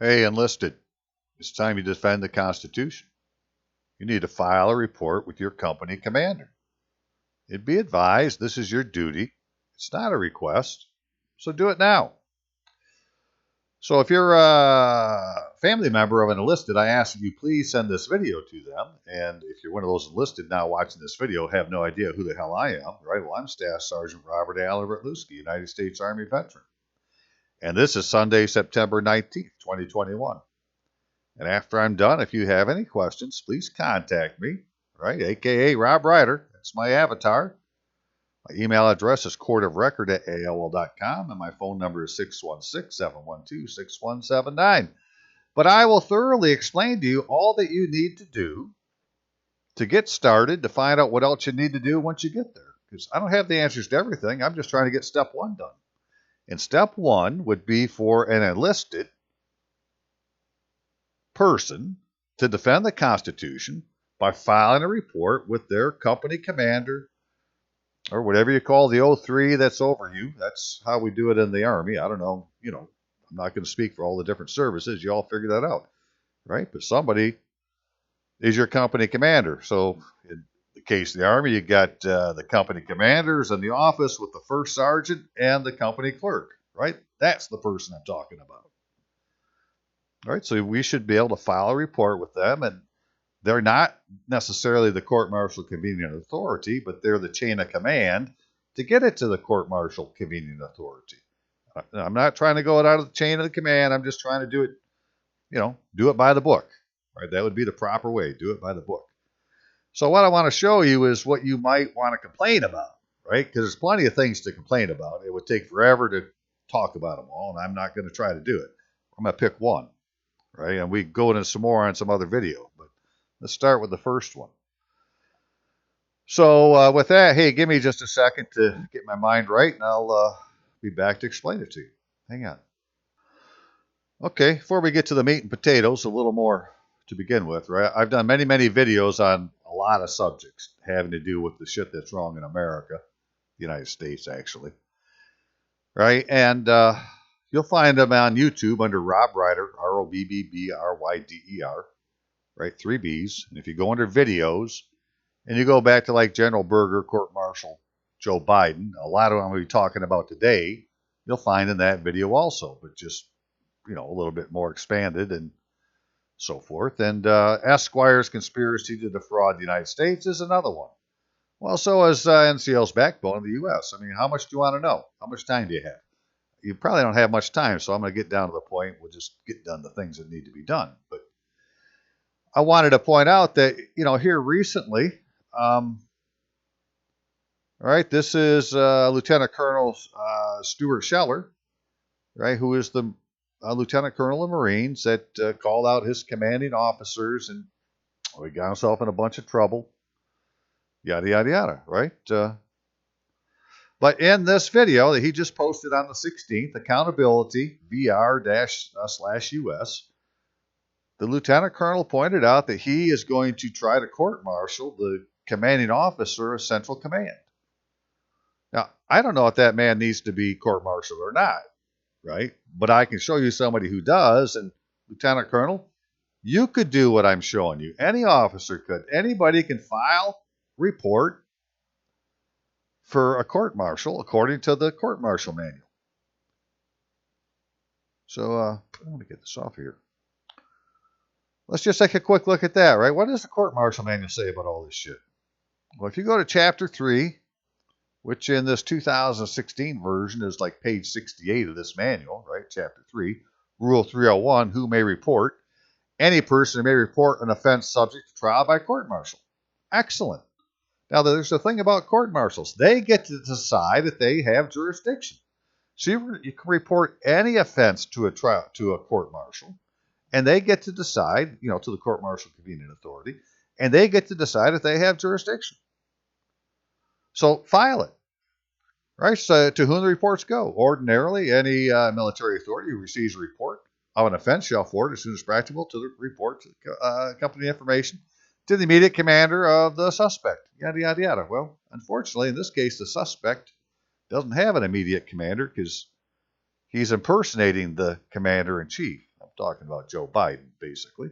Hey, enlisted, it's time you defend the Constitution. You need to file a report with your company commander. And be advised, this is your duty. It's not a request, so do it now. So if you're a family member of an enlisted, I ask that you please send this video to them. And if you're one of those enlisted now watching this video, have no idea who the hell I am, right? Well, I'm Staff Sergeant Robert Allen Bertluski, United States Army veteran. And this is Sunday, September 19th, 2021. And after I'm done, if you have any questions, please contact me, right? AKA Rob Ryder. That's my avatar. My email address is courtofrecord@aol.com, and my phone number is 616-712-6179. But I will thoroughly explain to you all that you need to do to get started, to find out what else you need to do once you get there. Because I don't have the answers to everything. I'm just trying to get step one done. And step one would be for an enlisted person to defend the Constitution by filing a report with their company commander, or whatever you call the O3 that's over you. That's how we do it in the Army. I don't know, I'm not going to speak for all the different services. You all figure that out, right? But somebody is your company commander. So in the case of the Army, you got the company commanders in the office with the first sergeant and the company clerk, right? That's the person I'm talking about. All right, so we should be able to file a report with them, and they're not necessarily the court-martial convening authority, but they're the chain of command to get it to the court-martial convening authority. I'm not trying to go out of the chain of the command. I'm just trying to do it, do it by the book. Right? That would be the proper way. Do it by the book. So what I want to show you is what you might want to complain about, right? Because there's plenty of things to complain about. It would take forever to talk about them all, and I'm not going to try to do it. I'm going to pick one. Right? And we go into some more on some other video, but let's start with the first one. So with that, hey, give me just a second to get my mind right, and I'll be back to explain it to you. Hang on. Okay, before we get to the meat and potatoes, a little more to begin with, right? I've done many, many videos on a lot of subjects having to do with the shit that's wrong in America, the United States, actually. Right? And you'll find them on YouTube under Rob Ryder, ROBBBRYDER, right? 3 B's. And if you go under videos and you go back to like General Berger, Court Martial Joe Biden, a lot of them I'm going to be talking about today, you'll find in that video also, but just, a little bit more expanded and so forth. And Esquire's conspiracy to defraud the United States is another one. Well, so is NCL's backbone of the U.S. I mean, how much do you want to know? How much time do you have? You probably don't have much time, so I'm going to get down to the point. We'll just get done the things that need to be done. But I wanted to point out that, here recently, all right, this is Lieutenant Colonel Stuart Scheller, right, who is the Lieutenant Colonel of Marines that called out his commanding officers, and he got himself in a bunch of trouble, yada, yada, yada, right? But in this video that he just posted on the 16th, Accountability VR-/US, the Lieutenant Colonel pointed out that he is going to try to court-martial the commanding officer of Central Command. Now, I don't know if that man needs to be court-martialed or not, right? But I can show you somebody who does, and Lieutenant Colonel, you could do what I'm showing you. Any officer could. Anybody can file, report, for a court-martial according to the court-martial manual. So I'm going to get this off here. Let's just take a quick look at that, right? What does the court-martial manual say about all this shit? Well, if you go to Chapter 3, which in this 2016 version is like page 68 of this manual, right? Chapter 3, Rule 301, who may report? Any person who may report an offense subject to trial by court-martial. Excellent. Now, there's the thing about court-martials. They get to decide if they have jurisdiction. So you can report any offense to a court-martial, and they get to decide, to the court-martial convening authority, and they get to decide if they have jurisdiction. So file it, right? So to whom the reports go? Ordinarily, any military authority who receives a report of an offense shall forward as soon as practicable to the report to the company information to the immediate commander of the suspect, yada, yada, yada. Well, unfortunately, in this case, the suspect doesn't have an immediate commander because he's impersonating the commander-in-chief. talking about Joe Biden, basically.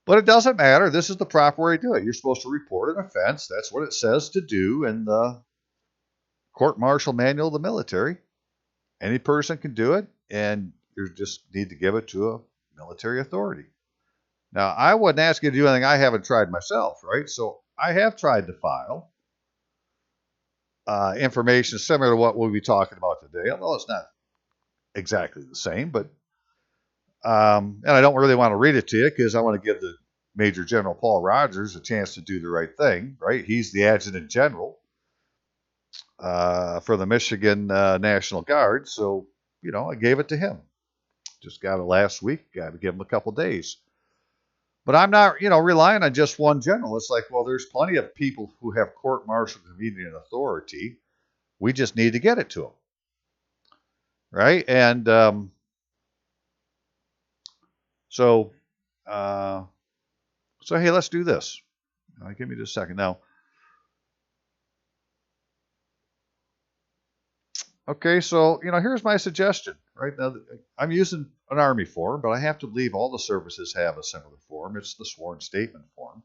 But it doesn't matter. This is the proper way to do it. You're supposed to report an offense. That's what it says to do in the court-martial manual of the military. Any person can do it, and you just need to give it to a military authority. Now, I wouldn't ask you to do anything I haven't tried myself, right? So I have tried to file information similar to what we'll be talking about today, although it's not exactly the same. But and I don't really want to read it to you because I want to give the Major General Paul Rogers a chance to do the right thing, right? He's the Adjutant General for the Michigan National Guard, so I gave it to him. Just got it last week. Got to give him a couple days. But I'm not, relying on just one general. It's like, well, there's plenty of people who have court-martial convening authority. We just need to get it to them, right? And so hey, let's do this. Give me just a second now. Okay, so here's my suggestion. Right now, I'm using an Army form, but I have to believe all the services have a similar form. It's the sworn statement form.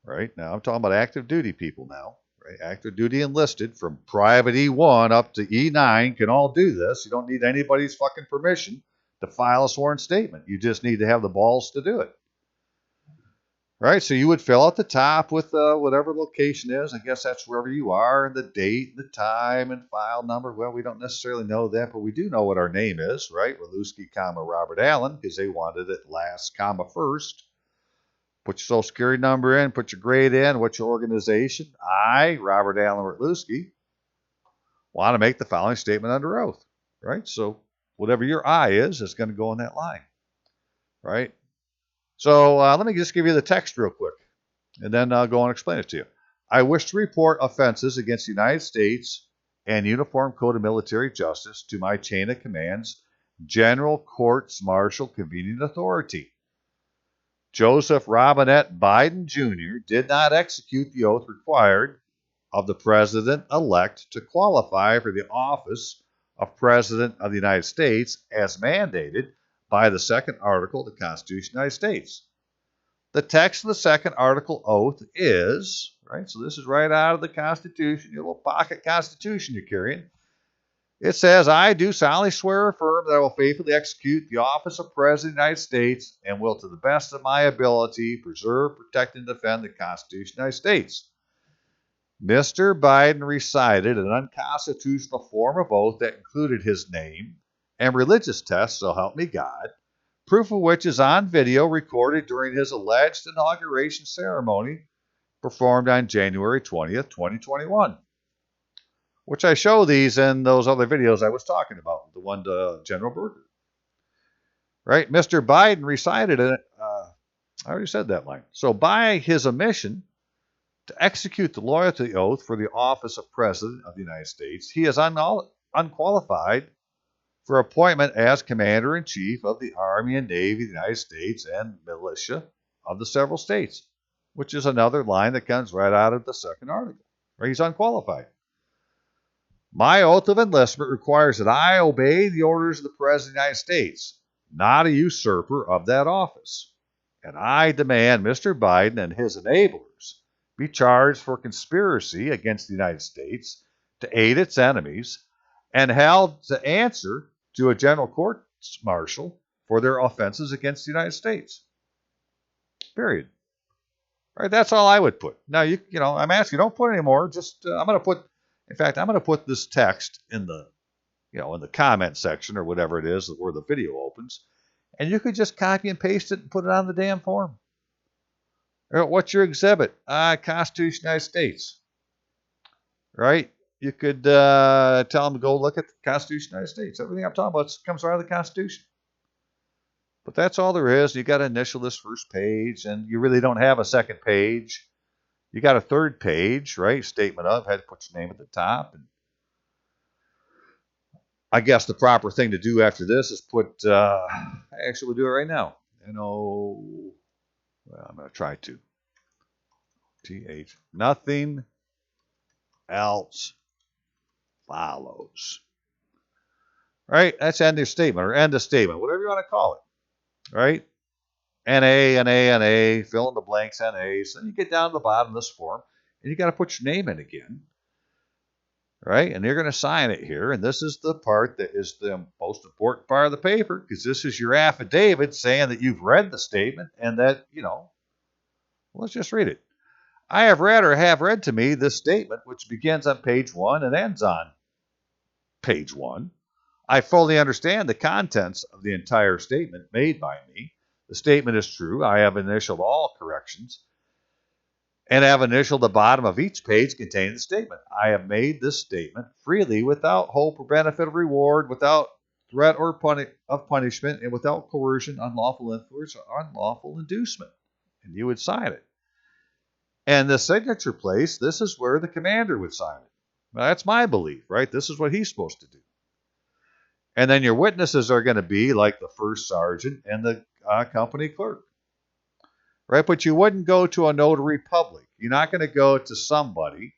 Right now, I'm talking about active duty people now. Right, active duty enlisted from Private E1 up to E9 can all do this. You don't need anybody's fucking permission to file a sworn statement. You just need to have the balls to do it. Right, so you would fill out the top with whatever location is. I guess that's wherever you are, and the date, the time, and file number. Well, we don't necessarily know that, but we do know what our name is, right? Waluski, Robert Allen, because they wanted it last, first. Put your social security number in, put your grade in, what's your organization? I, Robert Allen Waluski, want to make the following statement under oath, right? So whatever your I is going to go in that line, right? So let me just give you the text real quick, and then I'll go and explain it to you. I wish to report offenses against the United States and Uniform Code of Military Justice to my chain of commands, General Courts Martial Convening Authority. Joseph Robinette Biden Jr. did not execute the oath required of the President-elect to qualify for the office of President of the United States as mandated by the second article of the Constitution of the United States. The text of the second article oath is, right, so this is right out of the Constitution, your little pocket Constitution you're carrying. It says, I do solemnly swear or affirm that I will faithfully execute the office of President of the United States and will, to the best of my ability, preserve, protect, and defend the Constitution of the United States. Mr. Biden recited an unconstitutional form of oath that included his name and religious test, so help me God, proof of which is on video recorded during his alleged inauguration ceremony performed on January 20th, 2021, which I show these in those other videos I was talking about, the one to General Berger. Right? Mr. Biden recited it. I already said that line. So by his omission to execute the loyalty oath for the office of President of the United States, he is unqualified for appointment as Commander-in-Chief of the Army and Navy of the United States and militia of the several states, which is another line that comes right out of the second article. Right? He's unqualified. My oath of enlistment requires that I obey the orders of the President of the United States, not a usurper of that office. And I demand Mr. Biden and his enablers be charged for conspiracy against the United States to aid its enemies and held to answer to a general court-martial for their offenses against the United States. Period. All right, that's all I would put. Now, I'm asking, don't put any more. Just, I'm going to put this text in the, in the comment section or whatever it is where the video opens, and you could just copy and paste it and put it on the damn form. What's your exhibit? Constitution of the United States. Right? You could tell them to go look at the Constitution of the United States. Everything I'm talking about comes out of the Constitution. But that's all there is. You got to initial this first page, and you really don't have a second page. You got a third page, right? Statement of, had to put your name at the top. And I guess the proper thing to do after this is put, actually we'll do it right now. Well, I'm going to try to. TH. Nothing else follows. right? That's end of statement or end of statement, whatever you want to call it, right? NA, NA, NA, fill in the blanks, NAs. Then you get down to the bottom of this form, and you got to put your name in again, right? And you're going to sign it here. And this is the part that is the most important part of the paper, because this is your affidavit saying that you've read the statement and that, let's just read it. I have read or have read to me this statement, which begins on page 1 and ends on page 1. I fully understand the contents of the entire statement made by me. The statement is true. I have initialed all corrections and have initialed the bottom of each page containing the statement. I have made this statement freely, without hope or benefit of reward, without threat or of punishment, and without coercion, unlawful influence, or unlawful inducement. And you would sign it. And the signature place, this is where the commander would sign it. Now, that's my belief, right? This is what he's supposed to do. And then your witnesses are going to be like the first sergeant and the company clerk, right? But you wouldn't go to a notary public. You're not going to go to somebody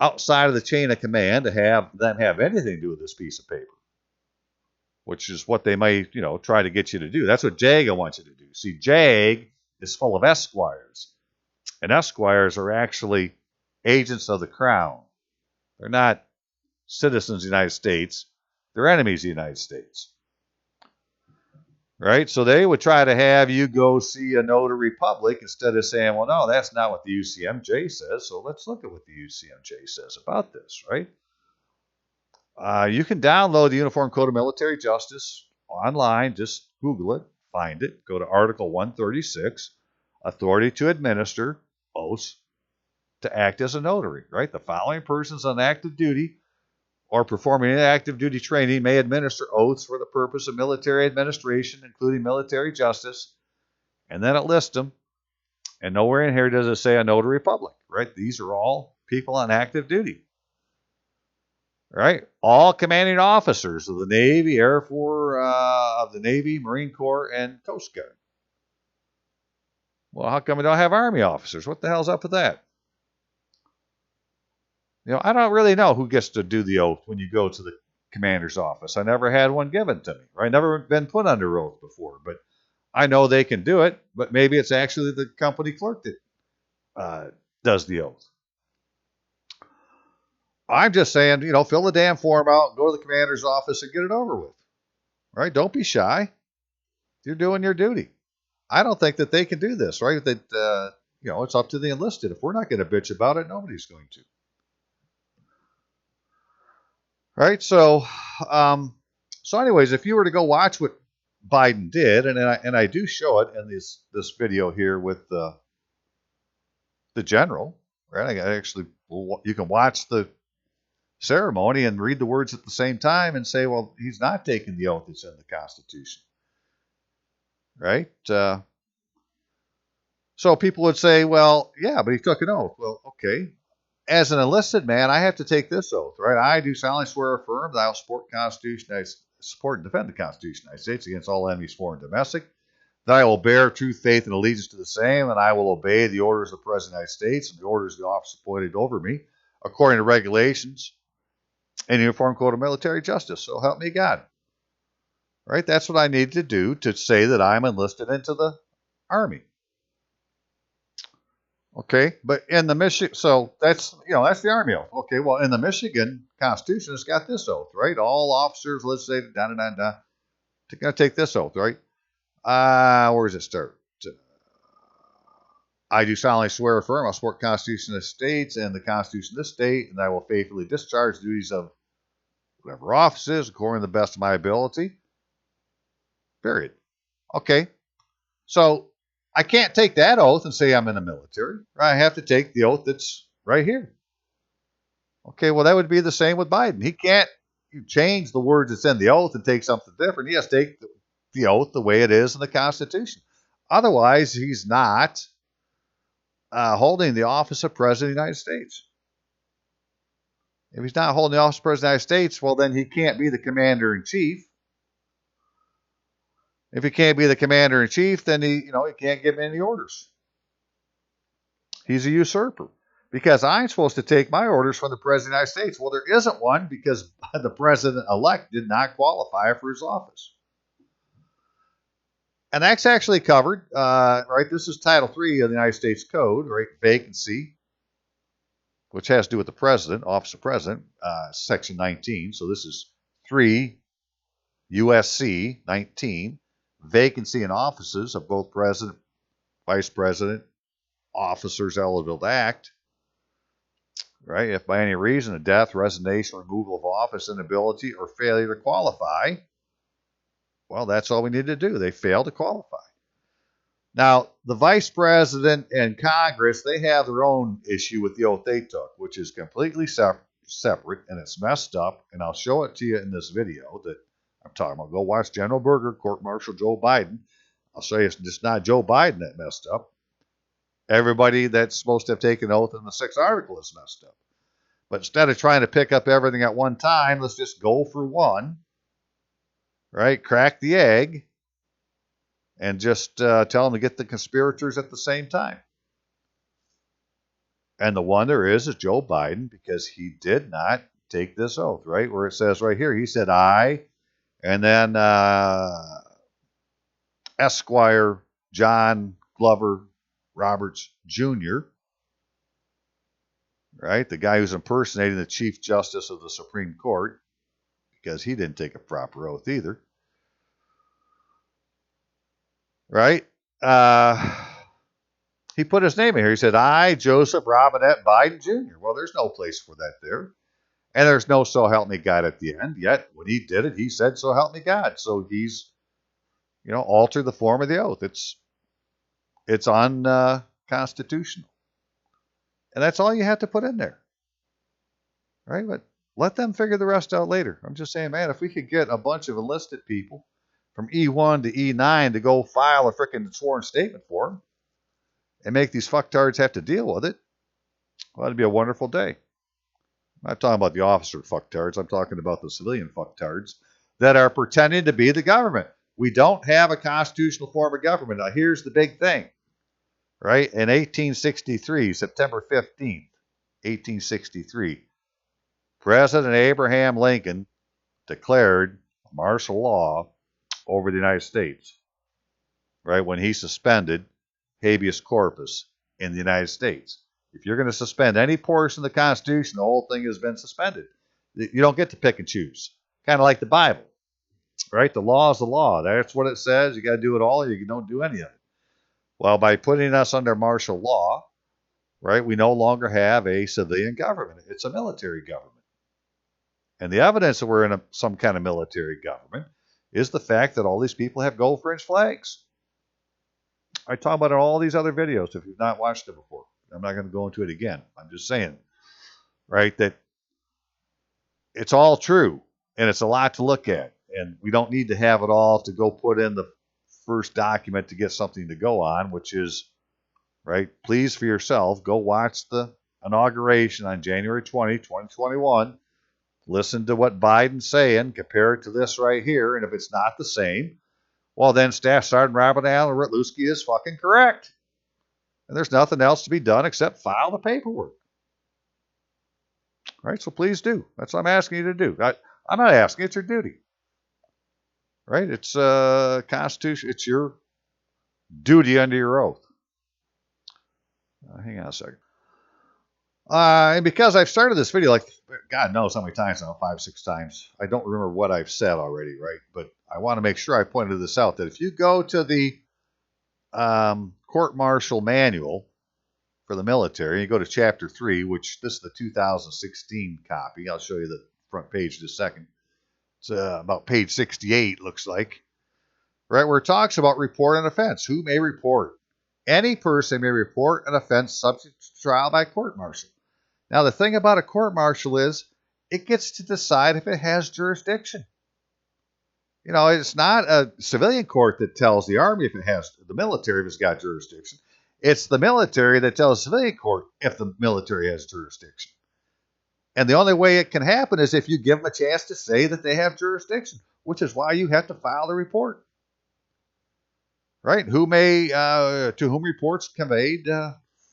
outside of the chain of command to have them have anything to do with this piece of paper, which is what they might, try to get you to do. That's what JAG wants you to do. See, JAG is full of esquires, and esquires are actually agents of the crown. They're not citizens of the United States. They're enemies of the United States. Right? So they would try to have you go see a notary public instead of saying, well, no, that's not what the UCMJ says. So let's look at what the UCMJ says about this, right? You can download the Uniform Code of Military Justice online. Just Google it, find it. Go to Article 136, Authority to Administer Oaths to Act as a Notary, right? The following persons on active duty or performing active duty training may administer oaths for the purpose of military administration, including military justice. And then it lists them. And nowhere in here does it say a notary public, right? These are all people on active duty, right? All commanding officers of the Navy, Air Force, of the Navy, Marine Corps, and Coast Guard. Well, how come we don't have Army officers? What the hell's up with that? I don't really know who gets to do the oath when you go to the commander's office. I never had one given to me. I've never been put under oath before, but I know they can do it. But maybe it's actually the company clerk that does the oath. I'm just saying, fill the damn form out, go to the commander's office, and get it over with. Right? Don't be shy. You're doing your duty. I don't think that they can do this, right? That it's up to the enlisted. If we're not going to bitch about it, nobody's going to. Right. So, anyways, if you were to go watch what Biden did, and I do show it in this video here with the general, right? You can watch the ceremony and read the words at the same time and say, well, he's not taking the oath that's in the Constitution, right? So people would say, well, yeah, but he took an oath. Well, okay. As an enlisted man, I have to take this oath, right? I do solemnly swear or affirm that I will support and defend the Constitution of the United States against all enemies, foreign and domestic, that I will bear true faith and allegiance to the same, and I will obey the orders of the President of the United States and the orders of the officer appointed over me, according to regulations and Uniform Code of Military Justice. So help me God. Right? That's what I need to do to say that I'm enlisted into the Army. Okay, but in the Michigan, so that's the Army oath. Okay, well, in the Michigan Constitution, it's got this oath, right? All officers, let's say, going to take this oath, right? Where does it start? I do solemnly swear or affirm I'll support the Constitution of the States and the Constitution of this state, and I will faithfully discharge the duties of whatever office is according to the best of my ability. Period. Okay, so I can't take that oath and say I'm in the military. Right? I have to take the oath that's right here. Okay, well, that would be the same with Biden. He can't change the words that's in the oath and take something different. He has to take the oath the way it is in the Constitution. Otherwise, he's not holding the office of President of the United States. If he's not holding the office of President of the United States, well, then he can't be the Commander-in-Chief. If he can't be the Commander-in-Chief, then he can't give any orders. He's a usurper. because I'm supposed to take my orders from the President of the United States. Well, there isn't one because the President-elect did not qualify for his office. And that's actually covered, right? This is Title III of the United States Code, right? Vacancy, which has to do with the President, Office of President, Section 19. So this is 3 USC 19, vacancy in offices of both President, Vice President, officers eligible to act, right? If by any reason of death, resignation, removal of office, inability, or failure to qualify, well, that's all we need to do. They fail to qualify. Now, the Vice President and Congress, they have their own issue with the oath they took, which is completely separate, and it's messed up, and I'll show it to you in this video that I'm talking about. Go watch General Berger, Court Martial Joe Biden. I'll show you it's just not Joe Biden that messed up. Everybody that's supposed to have taken oath in the 6th article is messed up. But instead of trying to pick up everything at one time, let's just go for one, right? Crack the egg, and just tell them to get the conspirators at the same time. And the one there is Joe Biden, because he did not take this oath, right? Where it says right here, he said, I, and then Esquire John Glover Roberts Jr., right? The guy who's impersonating the Chief Justice of the Supreme Court, because he didn't take a proper oath either. Right? He put his name in here. He said, I, Joseph Robinette Biden Jr. Well, there's no place for that there. And there's no so help me God at the end. Yet, when he did it, he said, so help me God. So he's, altered the form of the oath. It's unconstitutional. And that's all you have to put in there. Right? But let them figure the rest out later. I'm just saying, man, if we could get a bunch of enlisted people from E1 to E9 to go file a freaking sworn statement for them and make these fucktards have to deal with it, well, that'd be a wonderful day. I'm not talking about the officer fucktards. I'm talking about the civilian fucktards that are pretending to be the government. We don't have a constitutional form of government. Now, here's the big thing, right? In 1863, September 15th, 1863, President Abraham Lincoln declared martial law over the United States, right, when he suspended habeas corpus in the United States. If you're going to suspend any portion of the Constitution, the whole thing has been suspended. You don't get to pick and choose. Kind of like the Bible, right? The law is the law. That's what it says. You got to do it all, or you don't do any of it. Well, by putting us under martial law, right, we no longer have a civilian government. It's a military government. And the evidence that we're in some kind of military government is the fact that all these people have gold fringe flags. I talk about it in all these other videos if you've not watched it before. I'm not going to go into it again. I'm just saying, right, that it's all true, and it's a lot to look at. And we don't need to have it all to go put in the first document to get something to go on, which is, right, please for yourself, go watch the inauguration on January 20, 2021. Listen to what Biden's saying, compare it to this right here, and if it's not the same, well, then Staff Sergeant Robert Allen Rutluski is fucking correct. And there's nothing else to be done except file the paperwork. Right? So please do. That's what I'm asking you to do. I'm not asking. It's your duty. Right? It's Constitution. It's your duty under your oath. Hang on a second. And because I've started this video, like, God knows how many times now, 5, 6 times. I don't remember what I've said already, right? But I want to make sure I pointed this out, that if you go to the court-martial manual for the military, you go to Chapter 3, which this is the 2016 copy. I'll show you the front page in a second. It's about page 68, looks like. Right, where it talks about report an offense. Who may report? Any person may report an offense subject to trial by court-martial. Now, the thing about a court-martial is it gets to decide if it has jurisdiction. It's not a civilian court that tells the Army if it has, the military if it's got jurisdiction. It's the military that tells the civilian court if the military has jurisdiction. And the only way it can happen is if you give them a chance to say that they have jurisdiction, which is why you have to file the report. Right? To whom reports conveyed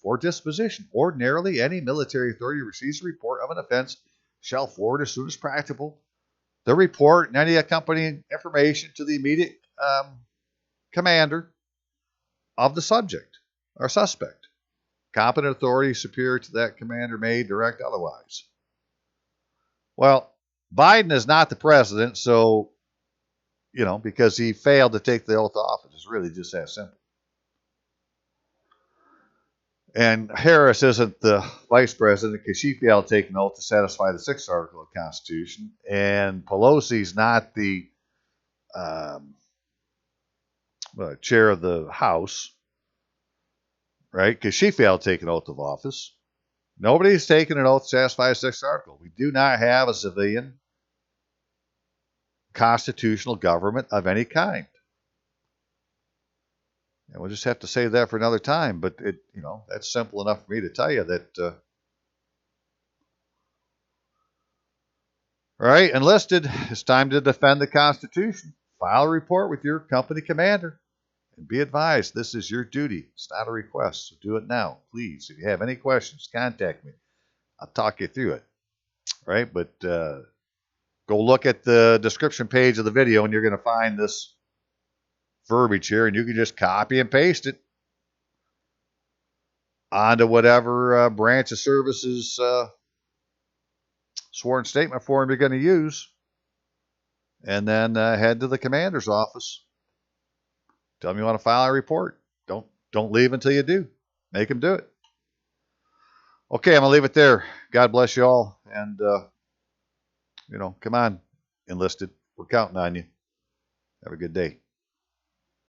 for disposition. Ordinarily, any military authority receives a report of an offense shall forward as soon as practicable the report and any accompanying information to the immediate commander of the subject or suspect. Competent authority superior to that commander may direct otherwise. Well, Biden is not the president, so, because he failed to take the oath of office. It's really just that simple. And Harris isn't the vice president because she failed to take an oath to satisfy the 6th article of the Constitution. And Pelosi's not the chair of the House, right? Because she failed to take an oath of office. Nobody's taken an oath to satisfy the 6th article. We do not have a civilian constitutional government of any kind. And we'll just have to save that for another time. But that's simple enough for me to tell you that. All right, enlisted. It's time to defend the Constitution. File a report with your company commander. And be advised, this is your duty. It's not a request, so do it now, please. If you have any questions, contact me. I'll talk you through it. All right, but go look at the description page of the video, and you're going to find this verbiage here, and you can just copy and paste it onto whatever branch of services sworn statement form you're going to use, and then head to the commander's office. Tell them you want to file a report. Don't leave until you do. Make them do it. Okay, I'm going to leave it there. God bless you all, and come on, enlisted. We're counting on you. Have a good day.